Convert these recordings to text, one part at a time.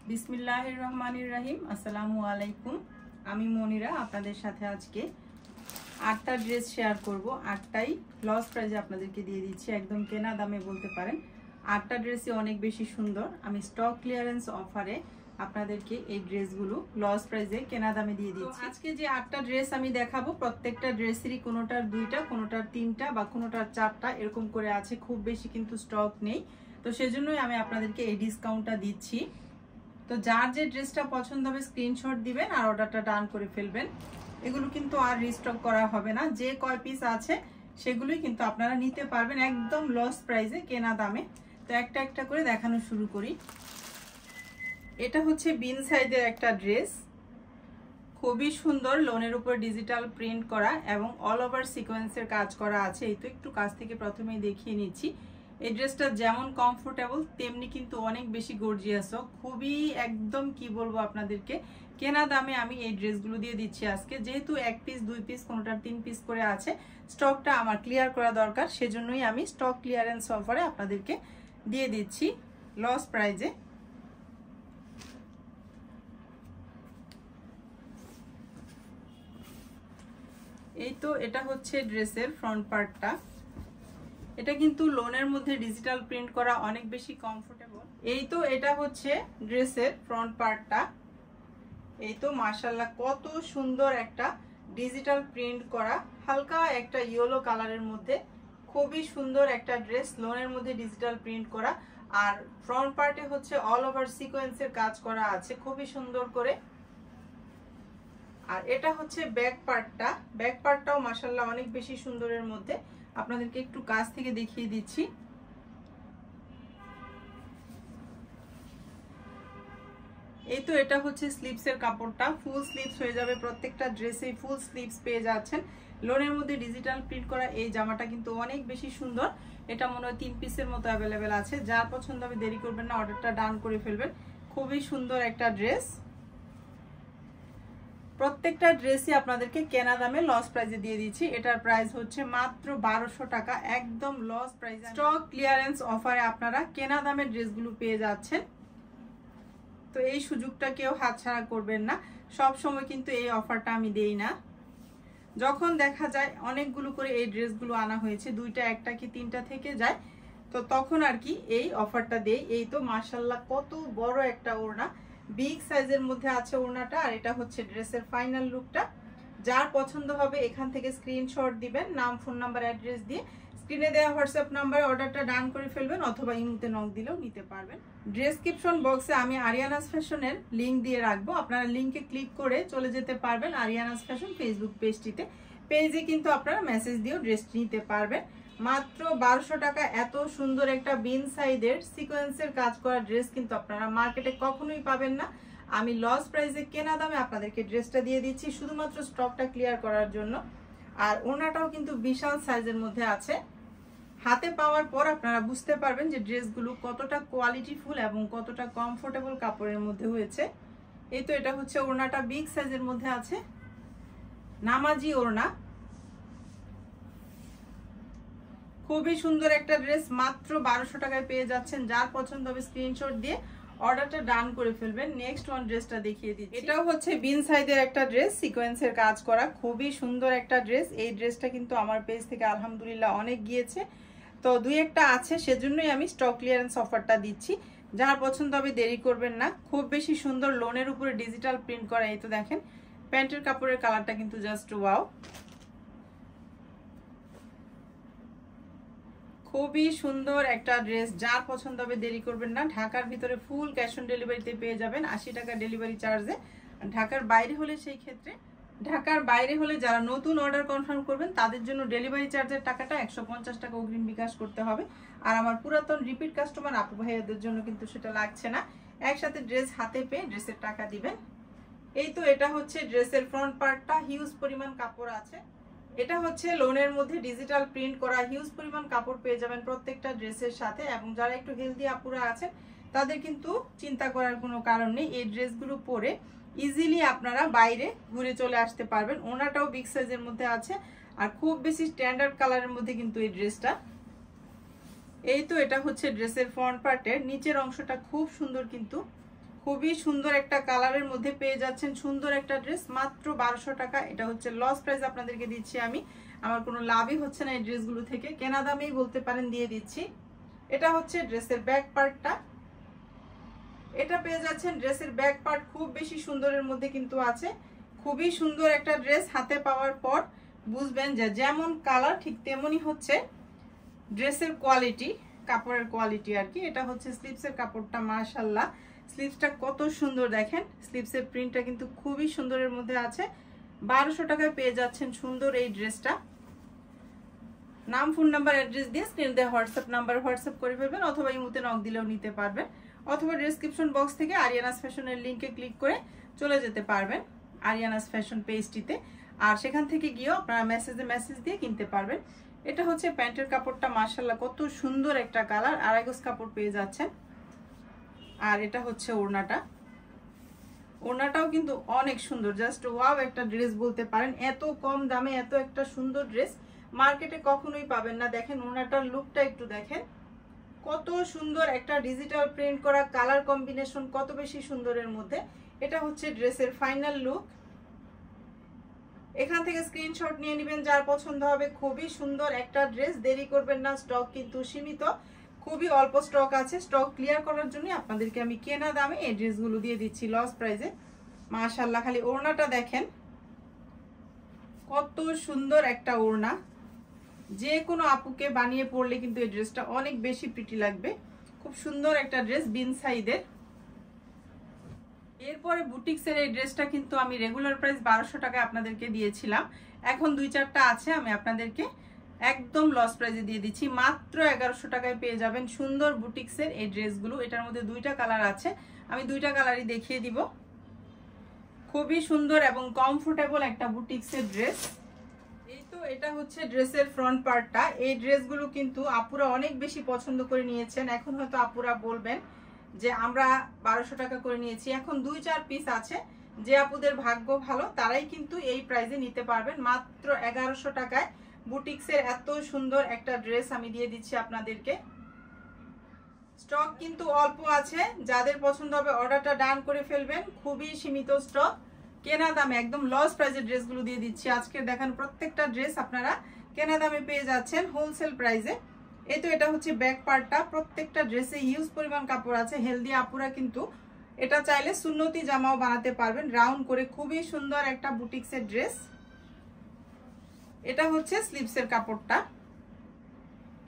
বিসমিল্লাহির রহমানির রহিম। আসসালামু আলাইকুম। আমি মনিরা আপনাদের সাথে আজকে 8টা ড্রেস শেয়ার করব। 8টাই লস প্রাইসে আপনাদেরকে দিয়ে দিচ্ছি, একদম কেনা দামে বলতে পারেন। 8টা ড্রেসই অনেক বেশি সুন্দর। আমি স্টক ক্লিয়ারেন্স অফারে আপনাদেরকে এই ড্রেসগুলো লস প্রাইসে কেনা দামে দিয়ে দিচ্ছি। আজকে যে 8টা ড্রেস আমি দেখাবো, প্রত্যেকটা ড্রেসেরই কোনোটার 2টা, কোনোটার 3টা বা কোনোটার 4টা এরকম করে আছে, খুব বেশি কিন্তু স্টক নেই। তো সেজন্যই আমি আপনাদেরকে এই ডিসকাউন্টটা দিচ্ছি। তো যার যে ড্রেসটা পছন্দ হবে স্ক্রিনশট দিবেন আর অর্ডারটা ডান করে ফেলবেন। এগুলো কিন্তু আর রিস্টক করা হবে না, যে কয় পিস আছে সেগুলোই কিন্তু আপনারা নিতে পারবেন একদম লস প্রাইসে কেনা দামে। তো একটা একটা করে দেখানো শুরু করি। এটা হচ্ছে বিন সাইজের একটা ড্রেস, খুবই সুন্দর, লোনের উপর ডিজিটাল প্রিন্ট করা এবং অল ওভার সিকোয়েন্সের কাজ করা আছে। এই তো একটু কাছ থেকে প্রথমেই দেখিয়ে নিচ্ছি। এই ড্রেসটা যেমন কমফোর্টেবল তেমনি কিন্তু অনেক বেশি গর্জিয়াসও, খুবই একদম কি বলবো আপনাদেরকে, কেনা দামে আমি এই ড্রেসগুলো দিয়ে দিচ্ছি আজকে। যেহেতু 1 পিস 2 পিস কোনোটার 3 পিস করে আছে, স্টকটা আমার ক্লিয়ার করা দরকার, সেজন্যই আমি স্টক ক্লিয়ারেন্স অফারে আপনাদেরকে দিয়ে দিচ্ছি লস প্রাইজে। এই তো এটা হচ্ছে ড্রেসের ফ্রন্ট পার্টটা। এটা কিন্তু লোনের মধ্যে ডিজিটাল প্রিন্ট করা, অনেক বেশি কমফোর্টেবল। এই তো এটা হচ্ছে ড্রেসের ফ্রন্ট পার্টটা। এই তো মাশাআল্লাহ কত সুন্দর একটা ডিজিটাল প্রিন্ট করা, হালকা একটা ইয়েলো কালারের মধ্যে, খুবই সুন্দর একটা ড্রেস, লোনের মধ্যে ডিজিটাল প্রিন্ট করা। আর ফ্রন্ট পার্টে হচ্ছে অল ওভার সিকোয়েন্সের কাজ করা আছে খুবই সুন্দর করে। আর এটা হচ্ছে ব্যাক পার্টটা। ব্যাক পার্টটাও মাশাআল্লাহ অনেক বেশি সুন্দরের মধ্যে, আপনাদেরকে একটু কাছ থেকে দেখিয়ে দিচ্ছি। এই তো এটা হচ্ছে স্লিভসের কাপড়টা, ফুল স্লিভস হয়ে যাবে, প্রত্যেকটা ড্রেসে ফুল স্লিভস পেয়ে যাচ্ছেন। লোনের মধ্যে ডিজিটাল প্রিন্ট করা এই জামাটা কিন্তু অনেক বেশি সুন্দর। এটা মনে হয় 3 পিসের মতো অ্যাভেলেবেল আছে, যার পছন্দ হবে দেরি করবেন না, অর্ডারটা ডান করে ফেলবেন। খুবই সুন্দর একটা ড্রেস। প্রত্যেকটা ড্রেসই আপনাদেরকে কেনা দামে লস প্রাইসে দিয়ে দিচ্ছি। এটার প্রাইস হচ্ছে মাত্র 1200 টাকা, একদম লস প্রাইসে। স্টক ক্লিয়ারেন্স অফারে আপনারা কেনা দামের ড্রেসগুলো পেয়ে যাচ্ছেন। তো এই সুযোগটা কেউ হাতছাড়া করবেন না। সব সময় কিন্তু এই অফারটা আমি দেই না। যখন দেখা যায় অনেকগুলো করে এই ড্রেসগুলো আনা হয়েছে, 2টা 1টা কি 3টা থেকে যায়, তো তখন আর কি এই অফারটা দেই। এই তো মাশাআল্লাহ কত বড় একটা ওড়না, বিগ সাইজের মধ্যে আছে ওড়নাটা। আর এটা হচ্ছে ড্রেসের ফাইনাল লুকটা। যার পছন্দ হবে এখান থেকে স্ক্রিনশট দিবেন, নাম ফোন নাম্বার অ্যাড্রেস দিয়ে স্ক্রিনে দেওয়া হোয়াটসঅ্যাপ নাম্বারে অর্ডারটা ডান করে ফেলবেন, অথবা ইমোতে নক দিলেও নিতে পারবেন। ডেসক্রিপশন বক্সে আমি আরিয়ানাস ফ্যাশনের লিঙ্ক দিয়ে রাখবো, আপনারা লিঙ্কে ক্লিক করে চলে যেতে পারবেন আরিয়ানাস ফ্যাশন ফেসবুক পেজটিতে। পেজে কিন্তু আপনারা মেসেজ দিয়েও ড্রেস নিতে পারবেন। মাত্র 1200 টাকা এত সুন্দর একটা বিন সাইডের সিকোয়েন্সের কাজ করা ড্রেস কিন্তু আপনারা মার্কেটে কখনোই পাবেন না। আমি লস প্রাইসে কেনা দামে আপনাদেরকে ড্রেসটা দিয়ে দিচ্ছি শুধুমাত্র স্টকটা ক্লিয়ার করার জন্য। আর ওনাটাও কিন্তু বিশাল সাইজের মধ্যে আছে। হাতে পাওয়ার পর আপনারা বুঝতে পারবেন যে ড্রেসগুলো কতটা কোয়ালিটিফুল এবং কতটা কমফোর্টেবল কাপড়ের মধ্যে হয়েছে। এই তো এটা হচ্ছে ওড়নাটা, বিগ সাইজের মধ্যে আছে, নামাজি ওড়না। খুবই সুন্দর একটা ড্রেস, মাত্র 1200 টাকায় পেয়ে যাচ্ছেন। যার পছন্দ হবে স্ক্রিনশট দিয়ে অর্ডারটা ডান করে ফেলবেন। নেক্সট ওয়ান ড্রেসটা দেখিয়ে দিচ্ছি। এটাও হচ্ছে বিন সাইজের একটা ড্রেস, সিকোয়েন্সের কাজ করা, খুবই সুন্দর একটা ড্রেস। এই ড্রেসটা কিন্তু আমার পেজ থেকে আলহামদুলিল্লাহ অনেক গিয়েছে, তো 2-1টা আছে, সেজন্যই আমি স্টক ক্লিয়ারেন্স অফারটা দিচ্ছি। যার পছন্দ হবে দেরি করবেন না। খুব বেশি সুন্দর, লোনের উপরে ডিজিটাল প্রিন্ট করা। এই তো দেখেন প্যান্টের কাপড়ের কালারটা কিন্তু জাস্ট ওয়াও, খুবই সুন্দর একটা ড্রেস। যার পছন্দ হবে দেরি করবেন না। ঢাকার ভিতরে ফুল ক্যাশ অন ডেলিভারিতে পেয়ে যাবেন, 80 টাকা ডেলিভারি চার্জে। ঢাকার বাইরে হলে সেই ক্ষেত্রে, ঢাকার বাইরে হলে যারা নতুন অর্ডার কনফার্ম করবেন তাদের জন্য ডেলিভারি চার্জের টাকাটা 150 টাকা অগ্রিম বিকাশ করতে হবে। আর আমার পুরাতন রিপিট কাস্টমার আপু ভাইয়াদের জন্য কিন্তু সেটা লাগছে না, একসাথে ড্রেস হাতে পেয়ে ড্রেসের টাকা দিবেন। এই তো এটা হচ্ছে ড্রেসের ফ্রন্ট পার্টটা, হিউজ পরিমাণ কাপড় আছে। এটা হচ্ছে লোনের মধ্যে ডিজিটাল প্রিন্ট করা, হিউজ পরিমাণ কাপড় পেয়ে যাবেন প্রত্যেকটা ড্রেসের সাথে। এবং যারা একটু হেলদি আপুরা আছেন তাদের কিন্তু চিন্তা করার কোনো কারণ নেই, এই ড্রেসগুলো পরে ইজিলি আপনারা বাইরে ঘুরে চলে আসতে পারবেন। ওনাটাও বিগ সাইজের মধ্যে আছে আর খুব বেশি স্ট্যান্ডার্ড কালারের মধ্যে কিন্তু এই ড্রেসটা। এই তো এটা হচ্ছে ড্রেসের ফ্রন্ট পার্টের নিচের অংশটা, খুব সুন্দর কিন্তু খুবই সুন্দর একটা কালারের মধ্যে পেয়ে যাচ্ছেন সুন্দর একটা ড্রেস মাত্র 1200 টাকা। এটা হচ্ছে লস প্রাইস আপনাদেরকে দিচ্ছি আমি, আমার কোনো লাভই হচ্ছে না এই ড্রেসগুলো থেকে, কেনা দামেই বলতে পারেন দিয়ে দিচ্ছি। এটা হচ্ছে ড্রেসের ব্যাক পার্টটা, এটা পেয়ে যাচ্ছেন ড্রেসের ব্যাক পার্ট খুব বেশি সুন্দরের মধ্যে কিন্তু আছে। খুবই সুন্দর একটা ড্রেস, হাতে পাওয়ার পর বুঝবেন যে যেমন কালার ঠিক তেমনই হচ্ছে ড্রেসের কোয়ালিটি, কাপড়ের কোয়ালিটি আর কি। এটা হচ্ছে স্লিভসের কাপড়টা, মাশাআল্লাহ স্লিভসটা কত সুন্দর দেখেন, স্লিভসের প্রিন্টটা কিন্তু খুবই সুন্দরের মধ্যে আছে। 1200 টাকায় পেয়ে যাচ্ছেন সুন্দর এই ড্রেসটা। নাম, ফোন নাম্বার, অ্যাড্রেস দিয়ে স্ক্রিন দিয়ে হোয়াটসঅ্যাপ নাম্বার হোয়াটসঅ্যাপ করে ফেলবেন, অথবা ইমোতে নক দিলেও নিতে পারবেন, অথবা ডেসক্রিপশন বক্স থেকে আরিয়ানাস ফ্যাশনের লিঙ্কে ক্লিক করে চলে যেতে পারবেন আরিয়ানাস ফ্যাশন পেজটিতে, আর সেখান থেকে গিয়েও আপনারা মেসেজ দিয়ে কিনতে পারবেন। এটা হচ্ছে প্যান্টের কাপড়টা, মাশাআল্লাহ কত সুন্দর একটা কালার, আড়াই গজ কাপড় পেয়ে যাচ্ছেন। আর এটা হচ্ছে ওড়নাটা, ওড়নাটাও কিন্তু অনেক সুন্দর, জাস্ট ওয়াও একটা ড্রেস বলতে পারেন। এত কম দামে এত একটা সুন্দর ড্রেস মার্কেটে কখনোই পাবেন না। দেখেন ওড়নাটার লুকটা একটু দেখেন, কত সুন্দর একটা ডিজিটাল প্রিন্ট করা, কালার কম্বিনেশন কত বেশি সুন্দরের মধ্যে। এটা হচ্ছে ড্রেসের ফাইনাল লুক। এখান থেকে স্ক্রিনশট নিয়ে নেবেন যার পছন্দ হবে। খুবই সুন্দর একটা ড্রেস, দেরি করবেন না, স্টক কিন্তু সীমিত, খুবই অল্প স্টক আছে। স্টক ক্লিয়ার করার জন্য আপনাদেরকে আমি কেনা দামে এই ড্রেসগুলো দিয়ে দিচ্ছি লস প্রাইসে। মাশাআল্লাহ খালি ওড়নাটা দেখেন, কত সুন্দর একটা ওড়না, যে কোনো আপুকে বানিয়ে পরলে কিন্তু এই ড্রেসটা অনেক বেশি প্রিটি লাগবে। খুব সুন্দর একটা ড্রেস, বিন সাইদের। এরপরে বুটিক্সের এই ড্রেসটা কিন্তু আমি রেগুলার প্রাইস 1200 টাকায় আপনাদেরকে দিয়েছিলাম, এখন 2-4টা আছে, আমি আপনাদেরকে একদম লস প্রাইসে দিয়ে দিচ্ছি, মাত্র 1100 টাকায় পেয়ে যাবেন সুন্দর বুটিক্সের এই ড্রেসগুলো। এটার মধ্যে 2টা কালার আছে, আমি 2টা কালারই দেখিয়ে দিব। খুবই সুন্দর এবং কমফোর্টেবল একটা বুটিক্সের ড্রেস। এই তো এটা হচ্ছে ড্রেসের ফ্রন্ট পার্টটা। এই ড্রেসগুলো কিন্তু আপুরা অনেক বেশি পছন্দ করে নিয়েছেন। এখন হয়তো আপুরা বলবেন যে আমরা 1200 টাকা করে নিয়েছি, এখন 2-4 পিস আছে, যে আপুদের ভাগ্য ভালো তারাই কিন্তু এই প্রাইসে নিতে পারবেন। মাত্র 1100 টাকায় বুটিক্সের এত সুন্দর একটা ড্রেস আমি দিয়ে দিচ্ছি আপনাদেরকে। স্টক কিন্তু অল্প আছে, যাদের পছন্দ হবে অর্ডারটা ডান করে ফেলবেন, খুবই সীমিত স্টক, কেনা দামে একদম লস প্রাইসের ড্রেসগুলো দিয়ে দিচ্ছি। আজকে দেখেন প্রত্যেকটা ড্রেস আপনারা কেনা দামে পেয়ে যাচ্ছেন হোলসেল প্রাইসে। এই তো এটা হচ্ছে ব্যাক পার্টটা, প্রত্যেকটা ড্রেসে হিউজ পরিমাণ কাপড় আছে। হেলদি আপুরা কিন্তু এটা চাইলে সুন্নতি জামাও বানাতে পারবেন রাউন্ড করে, খুবই সুন্দর একটা বুটিক্সের ড্রেস। এটা হচ্ছে স্লিভসের কাপড়টা,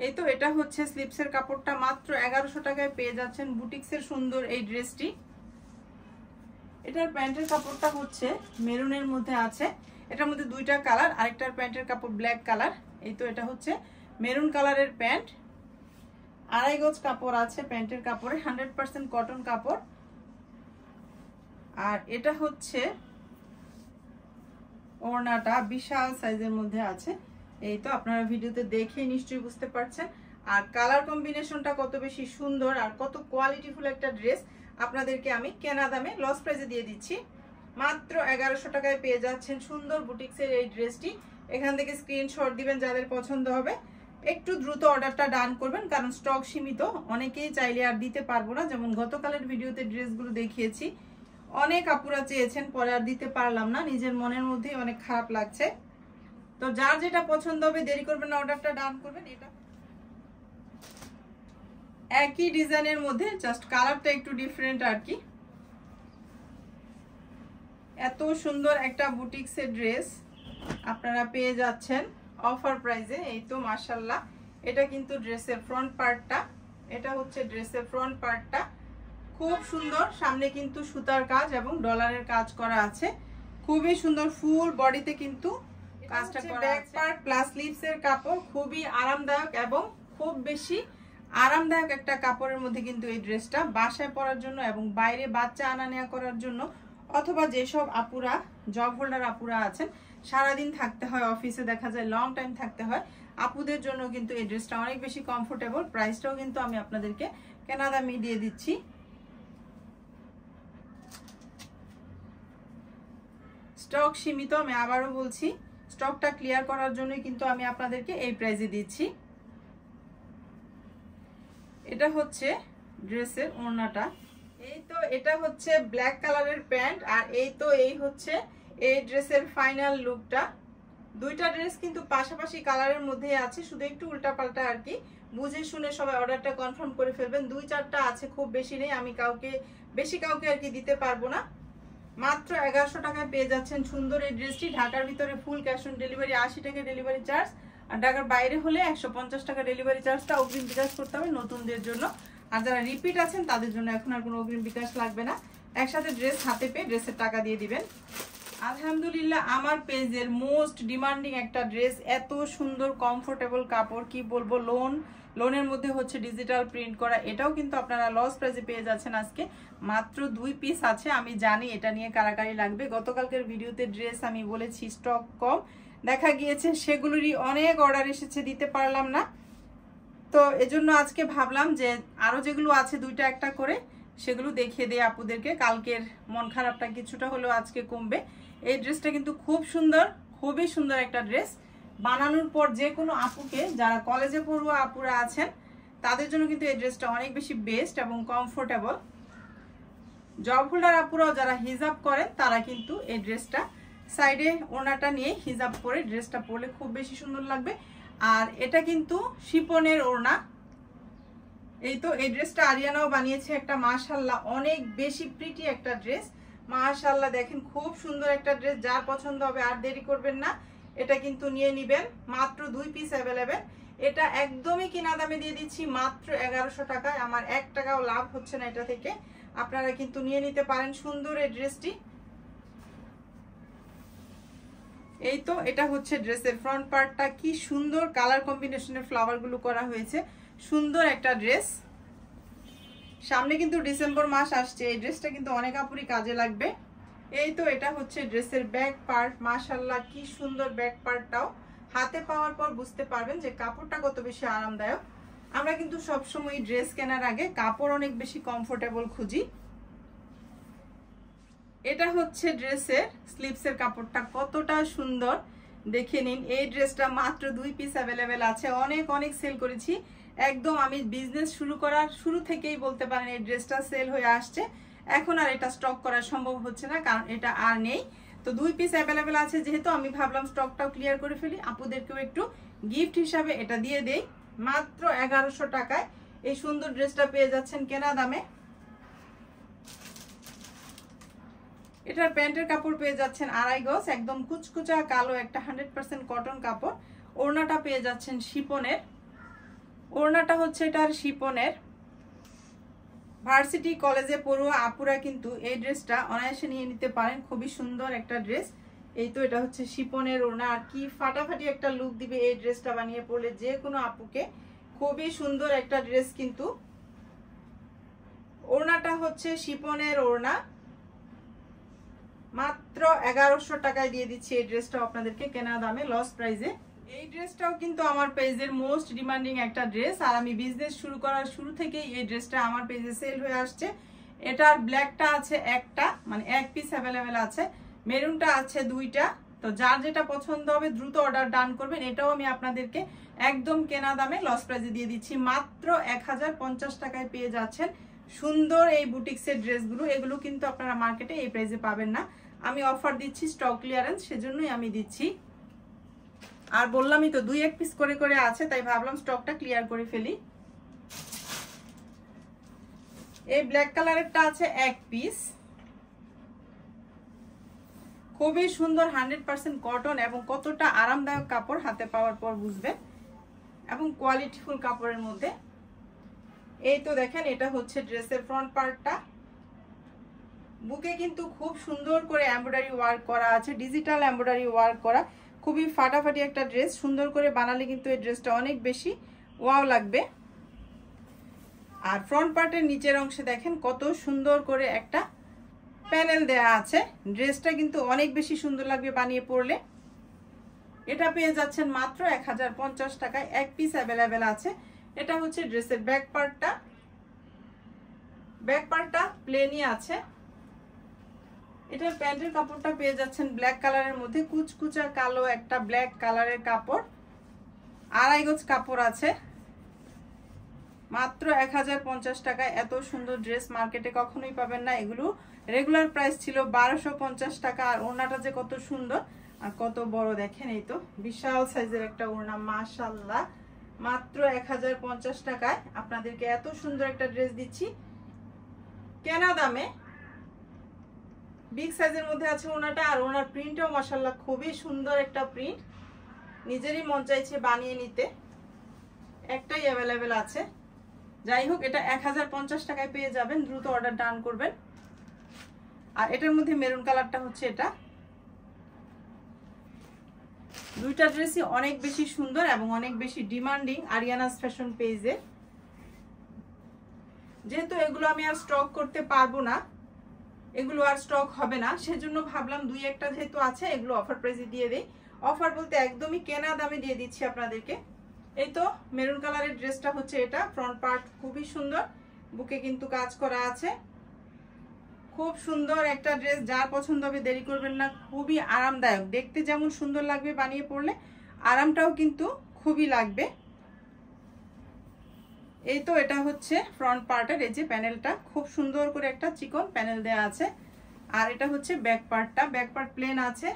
এই তো এটা হচ্ছে স্লিভসের কাপড়টা, মাত্র 1100 টাকায় পেয়ে যাচ্ছেন বুটিক্সের সুন্দর এই ড্রেসটি। এটার প্যান্টের কাপড়টা হচ্ছে মেরুনের মধ্যে আছে, এটার মধ্যে 2টা কালার, আরেকটার প্যান্টের কাপড় ব্ল্যাক কালার। এই তো এটা হচ্ছে মেরুন কালারের প্যান্ট, আড়াই গজ কাপড় আছে প্যান্টের কাপড়ে, 100% কটন কাপড়। আর এটা হচ্ছে ওড়নাটা, বিশাল সাইজের মধ্যে আছে। এই তো আপনারা ভিডিওতে দেখে নিশ্চয়ই বুঝতে পারছেন। আর কালার কম্বিনেশনটা কত বেশি সুন্দর আর কত কোয়ালিটিফুল একটা ড্রেস আপনাদেরকে আমি কেনা দামে লস প্রাইসে দিয়ে দিচ্ছি। মাত্র 1100 টাকায় পেয়ে যাচ্ছেন সুন্দর বুটিক্সের এই ড্রেসটি। এখান থেকে স্ক্রিনশট দিবেন যাদের পছন্দ হবে, একটু দ্রুত অর্ডারটা ডান করবেন, কারণ স্টক সীমিত, অনেকেই চাইলে আর দিতে পারবো না। যেমন গতকালের ভিডিওতে ড্রেসগুলো দেখিয়েছি, অনেক আপুরা চেয়েছেন, পরে আর দিতে পারলাম না, নিজের মনের মধ্যেই অনেক খারাপ লাগছে। তো যার যেটা পছন্দ হবে দেরি করবেন না, অর্ডারটা ডান করবেন। এটা একই ডিজাইনের মধ্যে, জাস্ট কালারটা একটু ডিফারেন্ট আর কি। এত সুন্দর একটা বুটিক্সের ড্রেস আপনারা পেয়ে যাচ্ছেন অফার প্রাইসে। এই তো মাশাআল্লাহ, এটা কিন্তু ড্রেসের ফ্রন্ট পার্টটা, এটা হচ্ছে ড্রেসের ফ্রন্ট পার্টটা, খুব সুন্দর। সামনে কিন্তু সুতার কাজ এবং ডলারের কাজ করা আছে, খুবই সুন্দর। ফুল বডিতে কিন্তু কাজটা করা আছে। ব্যাক পার্ট প্লাস স্লিভসের কাপড়, খুবই আরামদায়ক এবং খুব বেশি আরামদায়ক একটা কাপড়ের মধ্যে কিন্তু এই ড্রেসটা বাসায় পরার জন্য এবং বাইরে বাচ্চা আনা নেওয়া করার জন্য, অথবা যেসব আপুরা জব হোল্ডার আপুরা আছেন, সারাদিন থাকতে হয় অফিসে, দেখা যায় লং টাইম থাকতে হয়, আপুদের জন্য কিন্তু এই ড্রেসটা অনেক বেশি কমফোর্টেবল। প্রাইসটাও কিন্তু আমি আপনাদেরকে কেনা দামে দিয়ে দিচ্ছি। স্টক সীমিত, আমি আবারও বলছি, স্টকটা ক্লিয়ার করার জন্যই কিন্তু আমি আপনাদেরকে এই প্রাইসে দিচ্ছি। এটা হচ্ছে ড্রেসের ওড়নাটা, এই তো এটা হচ্ছে ব্ল্যাক কালারের প্যান্ট, আর এই হচ্ছে এই ড্রেসের ফাইনাল লুকটা। দুইটা ড্রেস কিন্তু পাশাপাশি কালারের মধ্যে আছে, শুধু একটু উল্টাপাল্টা আর কি। বুঝে শুনে সবাই অর্ডারটা কনফার্ম করে ফেলবেন। 2-4টা আছে, খুব বেশি নেই, আমি কাউকে আর কি দিতে পারবো না। মাত্র 1100 টাকায় পেয়ে যাচ্ছেন সুন্দর এই ড্রেসটি। ঢাকার ভিতরে ফুল ক্যাশ অন ডেলিভারি, 80 টাকা ডেলিভারি চার্জ, আর ঢাকার বাইরে হলে 150 টাকা ডেলিভারি চার্জটা অগ্রিম বিকাশ করতে হবে নতুনদের জন্য। আর যারা রিপিট আছেন তাদের জন্য এখন আর কোনো অগ্রিম বিকাশ লাগবে না, একসাথে ড্রেস হাতে পেয়ে ড্রেসের টাকা দিয়ে দিবেন। আলহামদুলিল্লাহ, আমার পেজের মোস্ট ডিমান্ডিং একটা ড্রেস, এত সুন্দর কমফোর্টেবল কাপড়, কি বলবো। লোনের মধ্যে হচ্ছে ডিজিটাল প্রিন্ট করা, এটাও কিন্তু আপনারা লস প্রাইসে পেয়ে যাচ্ছেন। আজকে মাত্র 2 পিস আছে, আমি জানি এটা নিয়ে কারাকারি লাগবে। গতকালকের ভিডিওতে ড্রেস আমি বলেছি স্টক কম, দেখা গিয়েছে সেগুলোরই অনেক অর্ডার এসেছে, দিতে পারলাম না। তো এজন্য আজকে ভাবলাম যে আরও যেগুলো আছে 2টা একটা করে সেগুলো দেখিয়ে দেয় আপুদেরকে, কালকের মন খারাপটা কিছুটা হলেও আজকে কমবে। এই ড্রেসটা কিন্তু খুব সুন্দর, খুবই সুন্দর একটা ড্রেস। বানানোর পর যে কোনো আপুকে, যারা কলেজে পড়ুয়া আপুরা আছেন তাদের জন্য কিন্তু এই ড্রেসটা অনেক বেশি বেস্ট এবং কমফোর্টেবল। জব হোল্ডার আপুরাও যারা হিজাব করেন তারা কিন্তু এই ড্রেসটা সাইডে ওড়নাটা নিয়ে হিজাব করে ড্রেসটা পরলে খুব বেশি সুন্দর লাগবে। আর এটা কিন্তু শিপনের ওড়না। এই তো এই ড্রেসটা আরিয়ানাও বানিয়েছে একটা, মাশাআল্লাহ অনেক বেশি প্রিটি একটা ড্রেস। মাশাআল্লাহ দেখেন, খুব সুন্দর একটা ড্রেস। যার পছন্দ হবে আর দেরি করবেন না, এটা কিন্তু নিয়ে নেবেন। মাত্র 2 পিস অ্যাভেলেবেল। এটা একদমই কিনা দামে দিয়ে দিচ্ছি মাত্র 1100 টাকায়। আমার 1 টাকাও লাভ হচ্ছে না এটা থেকে, আপনারা কিন্তু নিয়ে নিতে পারেন সুন্দর এই ড্রেসটি। এই তো এটা হচ্ছে ড্রেসের ফ্রন্ট পার্টটা, কি সুন্দর কালার কম্বিনেশনের ফ্লাওয়ারগুলো করা হয়েছে, সুন্দর একটা ড্রেস। সামনে কিন্তু ডিসেম্বর মাস আসছে, এই ড্রেসটা কিন্তু অনেক আপুরই কাজে লাগবে। এই তো এটা হচ্ছে ড্রেসের ব্যাক পার্ট, মাশাআল্লাহ কি সুন্দর ব্যাক পার্টটাও। হাতে পাওয়ার পর বুঝতে পারবেন যে কাপড়টা কত বেশি আরামদায়ক। আমরা কিন্তু সবসময় ড্রেস কেনার আগে কাপড় অনেক বেশি কমফোর্টেবল খুঁজি। এটা হচ্ছে ড্রেসের স্লিভসের কাপড়টা, কতটা সুন্দর দেখে নিন। এই ড্রেসটা মাত্র 2 পিস অ্যাভেলেবেল আছে, অনেক সেল করেছি। একদম আমি বিজনেস শুরু করার শুরু থেকেই বলতে পারেন এই ড্রেসটা সেল হয়ে আসছে। এখন আর এটা স্টক করা সম্ভব হচ্ছে না, কারণ এটা আর নেই। তো 2 পিস অ্যাভেলেবেল আছে যেহেতু, আমি ভাবলাম স্টকটাও ক্লিয়ার করে ফেলি, আপুদেরকেও একটু গিফট হিসাবে এটা দিয়ে দেই। মাত্র 1100 টাকায় এই সুন্দর ড্রেসটা পেয়ে যাচ্ছেন কেনা দামে। এটার প্যান্টের কাপড় পেয়ে যাচ্ছেন 2.5 গজ, একদম কুচকুচা কালো একটা 100% কটন কাপড়। ওড়নাটা পেয়ে যাচ্ছেন শিপনের, ওড়নাটা হচ্ছে এটার শিপনের। ভার্সিটি কলেজে পড়ুয়া আপুরা কিন্তু এই ড্রেসটা অনায়াসে নিয়ে নিতে পারেন, খুবই সুন্দর একটা ড্রেস। এই তো এটা হচ্ছে শিপনের ওড়না, আর কি ফাটাফাটি একটা লুক দিবে এই ড্রেসটা বানিয়ে পড়লে যে কোনো আপুকে। খুবই সুন্দর একটা ড্রেস কিন্তু। ওড়নাটা হচ্ছে শিপনের ওড়না, মাত্র 1100 টাকায় দিয়ে দিচ্ছি এই ড্রেসটা আপনাদেরকে কেনা দামে, লস প্রাইসে। এই ড্রেসটাও কিন্তু আমার পেজের মোস্ট ডিমান্ডিং একটা ড্রেস, আর আমি বিজনেস শুরু করার শুরু থেকেই এই ড্রেসটা আমার পেজে সেল হয়ে আসছে। এটার ব্ল্যাকটা আছে একটা, মানে 1 পিস অ্যাভেলেবেল আছে, মেরুনটা আছে 2টা। তো যার যেটা পছন্দ হবে দ্রুত অর্ডার ডান করবেন। এটাও আমি আপনাদেরকে একদম কেনা দামে লস প্রাইসে দিয়ে দিচ্ছি, মাত্র 1050 টাকায় পেয়ে যাচ্ছেন সুন্দর এই বুটিক্সের ড্রেসগুলো। এগুলো কিন্তু আপনারা মার্কেটে এই প্রাইসে পাবেন না, আমি অফার দিচ্ছি স্টক ক্লিয়ারেন্স, সেজন্যই আমি দিচ্ছি। আর বললামই তো 2-1 পিস করে আছে, তাই ভাবলাম স্টকটা ক্লিয়ার করে ফেলি। এই ব্ল্যাক কালারেরটা আছে 1 পিস, খুবই সুন্দর 100% কটন এবং কতটা আরামদায়ক কাপড়, হাতে পাওয়ার পর বুঝবেন, এবং কোয়ালিটিফুল কাপড়ের মধ্যে। এই তো দেখেন এটা হচ্ছে ড্রেসের ফ্রন্ট পার্টটা। বুকে কিন্তু খুব সুন্দর করে এমব্রয়ডারি ওয়ার্ক করা আছে, ডিজিটাল এমব্রয়ডারি ওয়ার্ক করা, খুবই ফাটাফাটি একটা ড্রেস। সুন্দর করে বানালে কিন্তু এই ড্রেসটা অনেক বেশি ওয়াও লাগবে। আর ফ্রন্ট পার্টের নিচের অংশে দেখেন কত সুন্দর করে একটা প্যানেল দেয়া আছে, ড্রেসটা কিন্তু অনেক বেশি সুন্দর লাগবে বানিয়ে পরলে। এটা পেয়ে যাচ্ছেন মাত্র 1050 টাকায়, 1 পিস অ্যাভেলেবেল আছে। এটা হচ্ছে ড্রেসের ব্যাক পার্টটা, ব্যাক পার্টটা প্লেনই আছে। এটার প্যান্টের কাপড়টা পেয়ে যাচ্ছেন ব্ল্যাক কালারের মধ্যে, কুচকুচা কালো একটা ব্ল্যাক কালারের কাপড়, 2.5 গজ কাপড় আছে। মাত্র 1050 টাকায় এত সুন্দর ড্রেস মার্কেটে কখনোই পাবেন না। এগুলো রেগুলার প্রাইস ছিল 1250 টাকা। আর ওড়নাটা যে কত সুন্দর আর কত বড় দেখেন, এই তো বিশাল সাইজের একটা ওড়না, মাশাআল্লাহ। মাত্র 1050 টাকায় আপনাদেরকে এত সুন্দর একটা ড্রেস দিচ্ছি কেনা দামে। বিগ সাইজের মধ্যে আছে ওড়নাটা, আর ওনার প্রিন্টও মাশাআল্লাহ খুবই সুন্দর একটা প্রিন্ট, নিজেরই মন চাইছে বানিয়ে নিতে। একটাই অ্যাভেলেবেল আছে। যাই হোক, এটা 1050 টাকায় পেয়ে যাবেন, দ্রুত অর্ডার ডান করবেন। আর এটার মধ্যে মেরুন কালারটা হচ্ছে এটা। দুইটা ড্রেসই অনেক বেশি সুন্দর এবং অনেক বেশি ডিমান্ডিং আরিয়ানাস ফ্যাশন পেজে। যেহেতু এগুলো আমি আর স্টক করতে পারবো না, এগুলো আর স্টক হবে না, সেজন্য ভাবলাম দুই একটা যেহেতু আছে এগুলো অফার প্রাইসে দিয়ে দেই। অফার বলতে একদমই কেনা দামে দিয়ে দিচ্ছি আপনাদেরকে। এই তো মেরুন কালারের ড্রেসটা হচ্ছে এটা, ফ্রন্ট পার্ট খুবই সুন্দর, বুকে কিন্তু কাজ করা আছে। খুব সুন্দর একটা ড্রেস, যার পছন্দ হবে দেরি করবেন না। খুবই আরামদায়ক, দেখতে যেমন সুন্দর লাগবে বানিয়ে পরলে, আরামটাও কিন্তু খুবই লাগবে। এই তো এটা হচ্ছে ফ্রন্ট পার্টের এই যে প্যানেলটা, খুব সুন্দর করে একটা চিকন প্যানেল দেয়া আছে। আর এটা হচ্ছে ব্যাক পার্টটা, ব্যাক পার্ট প্লেন আছে,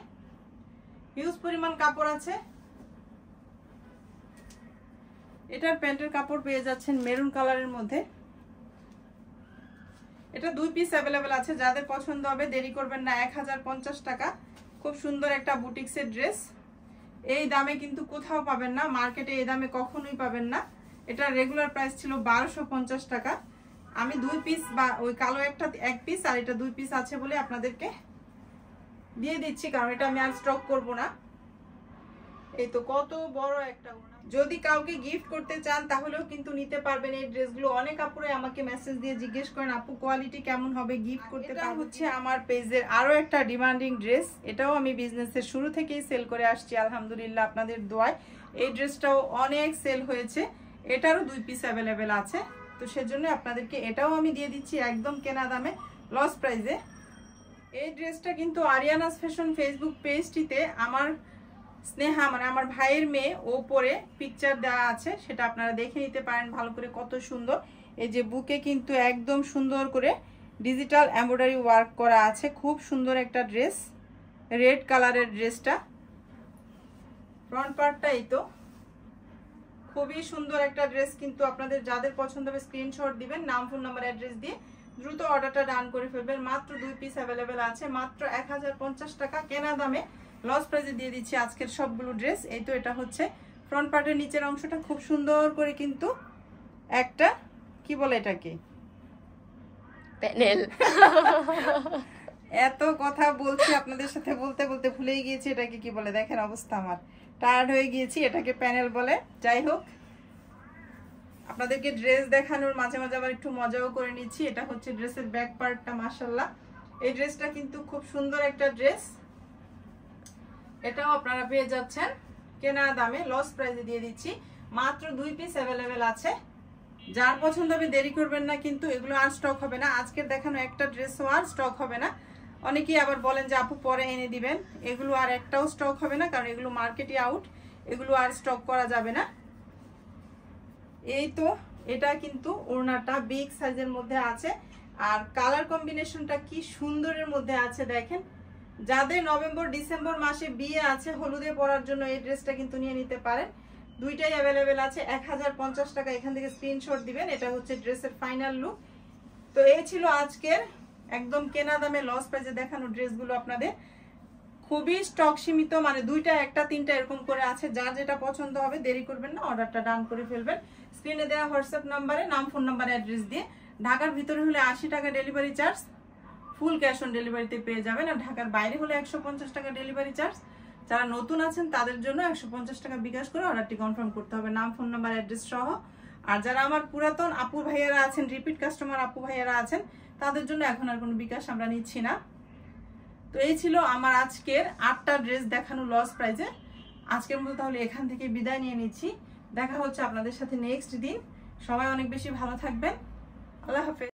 হিউজ পরিমাণ কাপড় আছে। এটার প্যান্টের কাপড় পেয়ে যাচ্ছেন মেরুন কালারের মধ্যে। এটা দুই পিস অ্যাভেলেবেল আছে, যাদের পছন্দ হবে দেরি করবেন না। 1050 টাকা, খুব সুন্দর একটা বুটিক্সের ড্রেস। এই দামে কিন্তু কোথাও পাবেন না, মার্কেটে এই দামে কখনোই পাবেন না। এটা রেগুলার প্রাইস ছিল 1250 টাকা। আমি দুই পিস বা ওই কালো একটা এক পিস আর এটা দুই পিস আছে বলে আপনাদেরকে দিয়ে দিচ্ছি, কারণ এটা আমি আর স্টক করব না। এই তো কত বড় একটা ওড়না। যদি কাউকে গিফট করতে চান তাহলেও কিন্তু নিতে পারবেন এই ড্রেসগুলো। অনেক আপুরে আমাকে মেসেজ দিয়ে জিজ্ঞেস করেন আপু কোয়ালিটি কেমন হবে, গিফট করতে পারবো? এটা হচ্ছে আমার পেজের আরো একটা ডিমান্ডিং ড্রেস। এটাও আমি বিজনেসের শুরু থেকেই সেল করে আসছি আলহামদুলিল্লাহ, আপনাদের দোয়ায়। এই ড্রেসটাও অনেক সেল হয়েছে। এটারও দুই পিস অ্যাভেলেবেল আছে, তো সেজন্য আপনাদেরকে এটাও আমি দিয়ে দিচ্ছি একদম কেনা দামে, লস প্রাইসে। এই ড্রেসটা কিন্তু আরিয়ানাস ফ্যাশন ফেসবুক পেজটিতে আমার স্নেহা মানে আমার ভাইয়ের মেয়ে ও পরে পিকচার দেওয়া আছে, সেটা আপনারা দেখে নিতে পারেন ভালো করে, কত সুন্দর। এই যে বুকে কিন্তু একদম সুন্দর করে ডিজিটাল এমব্রয়ডারি ওয়ার্ক করা আছে, খুব সুন্দর একটা ড্রেস, রেড কালারের ড্রেসটা। ফ্রন্ট পার্টটা এই তো খুবই সুন্দর একটা ড্রেস, কিন্তু আপনাদের যাদের পছন্দ হবে স্ক্রিনশট দিবেন, নাম ফোন নাম্বার অ্যাড্রেস দিয়ে দ্রুত অর্ডারটা ডান করে ফেলবেন। মাত্র দুই পিস অ্যাভেলেবেল আছে, মাত্র 1050 টাকা কেনা দামে লস প্রাইসে দিয়ে দিচ্ছি আজকের সবগুলো ড্রেস। এই তো এটা হচ্ছে ফ্রন্ট পার্টের নিচের অংশটা, খুব সুন্দর করে কিন্তু একটা কি বলে এটাকে প্যানেল। এত কথা বলছি আপনাদের সাথে, বলতে বলতে ভুলেই গিয়েছি এটাকে কি বলে। দেখেন অবস্থা, আমার টায়ার্ড হয়ে গিয়েছি। এটাকে প্যানেল বলে। যাই হোক, আপনাদেরকে ড্রেস দেখানোর মাঝে মাঝে আবার একটু মজাও করে নিচ্ছি। এটা হচ্ছে ড্রেসের ব্যাক পার্টটা, মাশাআল্লাহ এই ড্রেসটা কিন্তু খুব সুন্দর একটা ড্রেস। এটাও আপনারা পেয়ে যাচ্ছেন কেনা দামে, লস প্রাইসে দিয়ে দিচ্ছি। মাত্র দুই পিস অ্যাভেলেবেল আছে, যার পছন্দ হবে দেরি করবেন না, কিন্তু এগুলো আর স্টক হবে না। আজকের দেখানো একটা ড্রেসও আর স্টক হবে না। অনেকেই আবার বলেন যে আপু পরে এনে দিবেন, এগুলো আর একটাও স্টক হবে না, কারণ এগুলো মার্কেটে আউট, এগুলো আর স্টক করা যাবে না। এই তো এটা কিন্তু ওড়নাটা বিগ সাইজের মধ্যে আছে, আর কালার কম্বিনেশনটা কি সুন্দরের মধ্যে আছে দেখেন। যাদের নভেম্বর ডিসেম্বর মাসে বিয়ে আছে হলুদে পরার জন্য এই ড্রেসটা কিন্তু নিয়ে নিতে পারেন। দুইটাই অ্যাভেলেবেল আছে, 1050 টাকা। এখান থেকে স্ক্রিনশট দিবেন। এটা হচ্ছে ড্রেসের ফাইনাল লুক। তো এই ছিল আজকের একদম কেনা দামে লস প্রাইসে দেখানো ড্রেসগুলো আপনাদের। খুবই স্টক সীমিত, মানে দুইটা একটা তিনটা এরকম করে আছে। যার যেটা পছন্দ হবে দেরি করবেন না, অর্ডারটা ডান করে ফেলবেন। স্ক্রিনে দেওয়া হোয়াটসঅ্যাপ নাম্বারে নাম ফোন নাম্বার অ্যাড্রেস দিয়ে, ঢাকার ভিতরে হলে 80 টাকা delivery charge, full cash on ডেলিভারিতে পেয়ে যাবেন। আর ঢাকার বাইরে হলে 150 টাকা ডেলিভারি চার্জ। যারা নতুন আছেন তাদের জন্য 150 টাকা বিকাশ করে অর্ডারটি কনফার্ম করতে হবে, নাম ফোন নাম্বার অ্যাড্রেস সহ। আর যারা আমার পুরাতন আপু ভাইয়ারা আছেন, রিপিট কাস্টমার আপু ভাইয়ারা আছেন, তাদের জন্য এখন আর কোনো বিকাশ আমরা নিচ্ছি না। তো এই ছিল আমার আজকের 8টা ড্রেস দেখানো লস প্রাইজে। আজকের মতো তাহলে এখান থেকে বিদায় নিয়ে নিচ্ছি। দেখা হচ্ছে আপনাদের সাথে নেক্সট দিন। সবাই অনেক বেশি ভালো থাকবেন। আল্লাহ হাফেজ।